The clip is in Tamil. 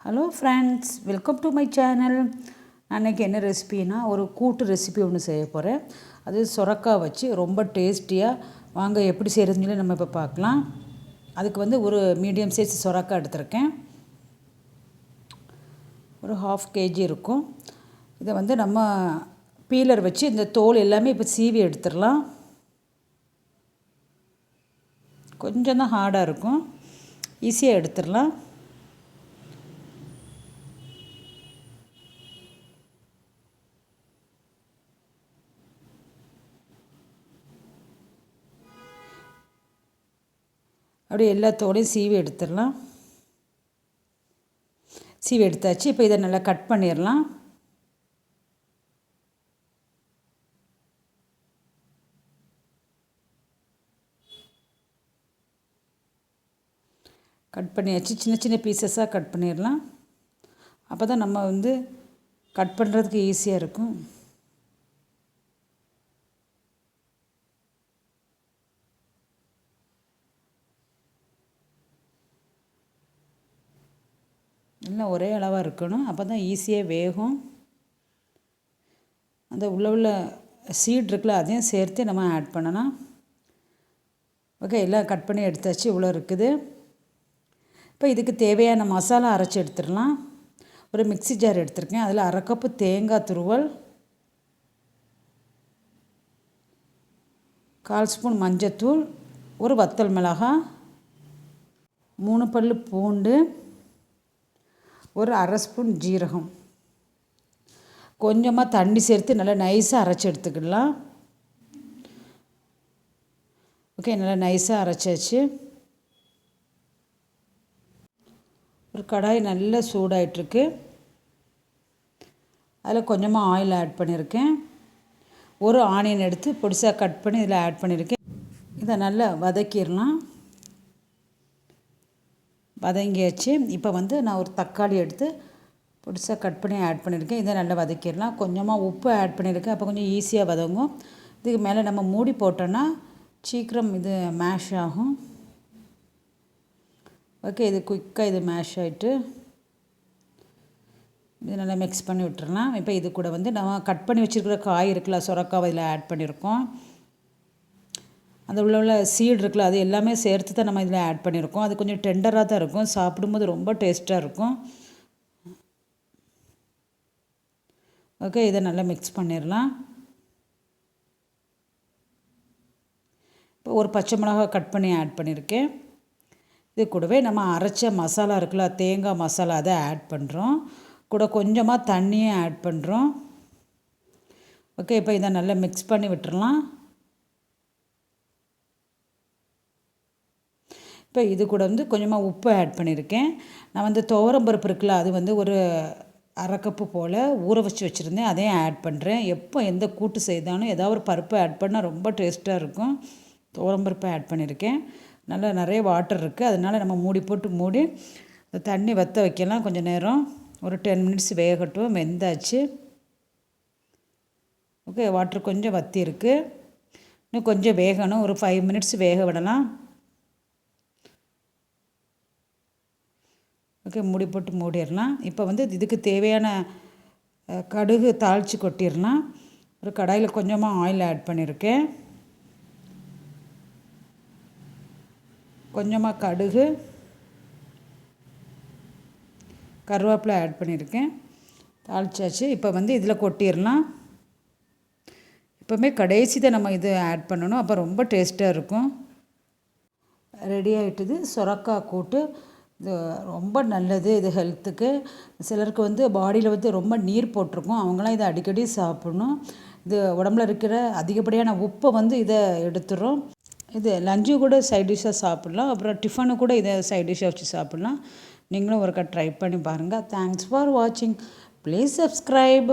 Hello friends, welcome to my channel. அன்றைக்கி என்ன ரெசிபினா ஒரு கூட்டு ரெசிபி ஒன்று செய்ய போகிறேன். அது சொரக்காய் வச்சு ரொம்ப டேஸ்டியாக. வாங்க எப்படி செய்கிறதுன்னு சொல்லி நம்ம இப்போ பார்க்கலாம். அதுக்கு ஒரு மீடியம் சைஸ் சொரக்காய் எடுத்திருக்கேன். ஒரு 1/2 kg இருக்கும். இதை நம்ம பீலர் வச்சு இந்த தோல் எல்லாமே இப்போ சீவி எடுத்துடலாம். கொஞ்சம் தான் ஹார்டாக இருக்கும், ஈஸியாக எடுத்துடலாம். அப்படியே எல்லா தோலையும் சீவி எடுத்துடலாம். சீவி எடுத்தாச்சு. இப்போ இதை நல்லா கட் பண்ணிடலாம். கட் பண்ணியாச்சு. சின்ன சின்ன பீசஸாக கட் பண்ணிடலாம். அப்போ தான் நம்ம கட் பண்ணுறதுக்கு ஈஸியாக இருக்கும். எல்லாம் ஒரே அளவாக இருக்கணும், அப்போ தான் ஈஸியாக வேகும். அந்த உள்ள சீட் இருக்குல்ல, அதையும் சேர்த்து நம்ம ஆட் பண்ணலாம். ஓகே, எல்லாம் கட் பண்ணி எடுத்தாச்சு. இவ்வளோ இருக்குது. இப்போ இதுக்கு தேவையான மசாலா அரைச்சி எடுத்துடலாம். ஒரு மிக்ஸி ஜார் எடுத்திருக்கேன். அதில் 1/2 கப்பு தேங்காய் துருவல், 1/4 ஸ்பூன் மஞ்சத்தூள், ஒரு வத்தல் மிளகாய், 3 பல் பூண்டு, ஒரு 1/2 ஸ்பூன் ஜீரகம், கொஞ்சமாக தண்ணி சேர்த்து நல்லா நைஸாக அரைச்சி எடுத்துக்கலாம். ஓகே, நல்லா நைஸாக அரைச்சாச்சு. ஒரு கடாய் நல்லா சூடாயிட்ருக்கு. அதில் கொஞ்சமாக ஆயில் ஆட் பண்ணியிருக்கேன். ஒரு ஆனியன் எடுத்து பொடிசாக கட் பண்ணி இதில் ஆட் பண்ணியிருக்கேன். இதை நல்லா வதக்கிடலாம். வதங்கியாச்சு. இப்போ நான் ஒரு தக்காளி எடுத்து பொடிசாக கட் பண்ணி ஆட் பண்ணியிருக்கேன். இதை நல்லா வதக்கிடலாம். கொஞ்சமாக உப்பு ஆட் பண்ணியிருக்கேன், அப்போ கொஞ்சம் ஈஸியாக வதங்கும். இதுக்கு மேலே நம்ம மூடி போட்டோன்னா சீக்கிரம் இது மேஷ் ஆகும். ஓகே, இது குயிக்காக இது மேஷ் ஆகிட்டு இது நல்லா மிக்ஸ் பண்ணி விட்டுறலாம். இப்போ இது கூட நம்ம கட் பண்ணி வச்சுருக்கிற காய் இருக்குல்ல, சொரக்காய் இதில் ஆட் பண்ணியிருக்கோம். அந்த உள்ள சீடு இருக்குல்ல, அது எல்லாமே சேர்த்து தான் நம்ம இதில் ஆட் பண்ணியிருக்கோம். அது கொஞ்சம் டெண்டராக தான் இருக்கும், சாப்பிடும்போது ரொம்ப டேஸ்ட்டாக இருக்கும். ஓகே, இதை நல்லா மிக்ஸ் பண்ணிடலாம். இப்போ ஒரு பச்சை மிளகாய் கட் பண்ணி ஆட் பண்ணியிருக்கேன். இது கூடவே நம்ம அரைச்ச மசாலா இருக்குல்ல, தேங்காய் மசாலா, அதை ஆட் பண்ணுறோம். கூட கொஞ்சமாக தண்ணியும் ஆட் பண்ணுறோம். ஓகே, இப்போ இதை நல்லா மிக்ஸ் பண்ணி விட்டுறலாம். இப்போ இது கூட கொஞ்சமாக உப்பு ஆட் பண்ணியிருக்கேன். நான் துவரம் பருப்பு இருக்குல்ல, அது ஒரு 1/2 கப்பு போல் ஊற வச்சு வச்சுருந்தேன், அதையும் ஆட் பண்ணுறேன். எப்போ எந்த கூட்டு செய்தாலும் ஏதாவது ஒரு பருப்பு ஆட் பண்ணால் ரொம்ப டேஸ்ட்டாக இருக்கும். துவரம் பருப்பு ஆட் பண்ணியிருக்கேன். நல்லா நிறைய வாட்டர் இருக்குது, அதனால் நம்ம மூடி போட்டு மூடி தண்ணி வற்ற வைக்கலாம். கொஞ்சம் நேரம், ஒரு 10 மினிட்ஸ் வேகட்டும். வெந்தாச்சு. ஓகே, வாட்டர் கொஞ்சம் வற்றி இருக்குது. இன்னும் கொஞ்சம் வேகணும், ஒரு 5 மினிட்ஸ் வேக விடலாம். ஓகே, மூடி போட்டு மூடிடலாம். இப்போ இதுக்கு தேவையான கடுகு தாளித்து கொட்டிடலாம். ஒரு கடாயில் கொஞ்சமாக ஆயில் ஆட் பண்ணியிருக்கேன். கொஞ்சமாக கடுகு, கருவேப்பிலை ஆட் பண்ணியிருக்கேன். தாளிச்சாச்சு. இப்போ இதில் கொட்டிடலாம். எப்போவுமே கடைசி தான் நம்ம இது ஆட் பண்ணணும், அப்போ ரொம்ப டேஸ்ட்டாக இருக்கும். ரெடி ஆகிட்டுது சொரக்காய் கூட்டு. இது ரொம்ப நல்லது, இது ஹெல்த்துக்கு. சிலருக்கு பாடியில் ரொம்ப நீர் போட்டிருக்கும், அவங்களாம் இதை அடிக்கடி சாப்பிடணும். இது உடம்புல இருக்கிற அதிகப்படியான உப்பை இதை எடுத்துடும். இது லஞ்சு கூட சைட் டிஷ்ஷாக சாப்பிட்லாம், அப்புறம் டிஃபனு கூட இதை சைட் டிஷ்ஷாக வச்சு சாப்பிட்லாம். நீங்களும் ஒருக்கா ட்ரை பண்ணி பாருங்கள். தேங்க்ஸ் ஃபார் வாட்சிங். Please subscribe.